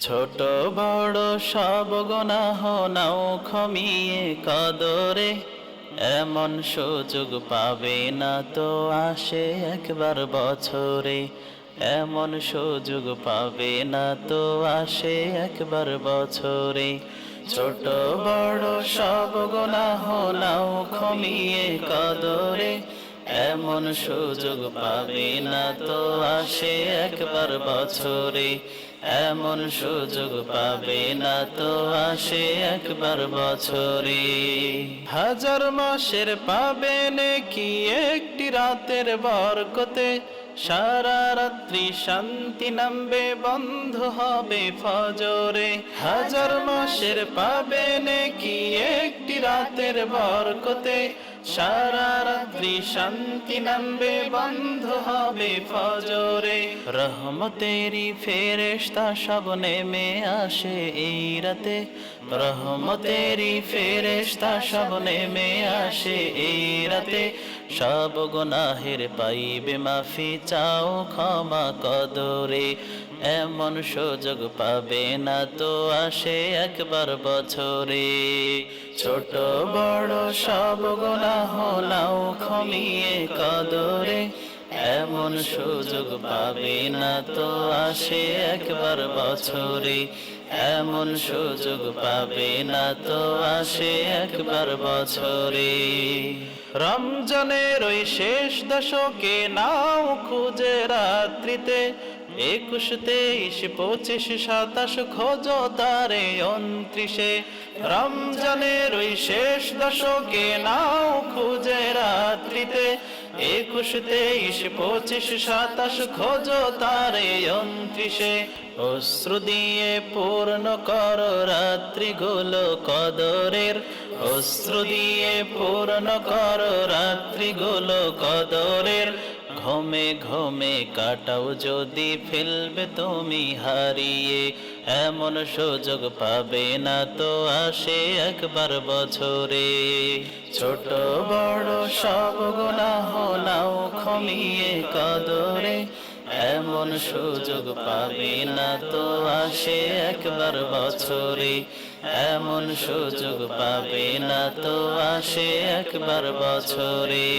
ছোট বড় সব গুনাহ নাও ক্ষমিয়ে কদরে, এমন সুযোগ পাবে না তো আসে একবার বছরে। এমন সুযোগ পাবে না তো আসে একবার বছরে। ছোট বড় সব গুনাহ নাও ক্ষমিয়ে কদরে, এমন সুযোগ পাবে না তো আসে একবার বছরে। এমন সুযোগ পাবে না তো আসে একবার বছরে। হাজার মাসের পাবে নাকি একটি রাতের বরকতে, সারা রাত্রি শান্তি নামবে বন্ধ হবে ফজরে। হাজার মাসের পাবে নাকি একটি রাতের বরকতে, সারা রাত্রি শান্তি নামবে বন্ধ হবে ফজরে। রহমতেরি ফেরেশতা সব নেমে আসে এই রাতে, রহমতেরি ফেরেশতা সব নেমে আসে এই রাতে। সব গুনাহের পাইবে মাফি, চাও ক্ষমা কদরে। এমন সুযোগ পাবে না তো আসে একবার বছরে। ছোট বড় সব গুনাহ নাও ক্ষমিয়ে কদরে, এমন সুযোগ পাবে না তো আসে একবার বছরে। এমন সুযোগ পাবে না তো আসে একবার বছরে। রমজানের ওই শেষ দশকে নাও খুঁজে রাত্রিতে, 21, 23, 25, 27 খোঁজো তারে 29। রমজানের ওই শেষ দশকে নাও খুঁজে রাত্রিতে, 21, 23, 25, 27 খোঁজো তারে 29। অশ্রু দিয়ে পূর্ণ করো রাত্রিগুলো কদরের, অশ্রু দিয়ে পূর্ণ করো রাত্রিগুলো কদরের। ঘুমে ঘুমে কাটাও যদি ফেলবে তুমি হারিয়ে, এমন সুযোগ পাবে না তো আসে একবার বছরে। ছোট বড় সব গুনাহ নাও ক্ষমিয়ে কদরে, এমন সুযোগ পাবে না তো আসে একবার বছরে। এমন সুযোগ পাবে না তো আসে একবার বছরে।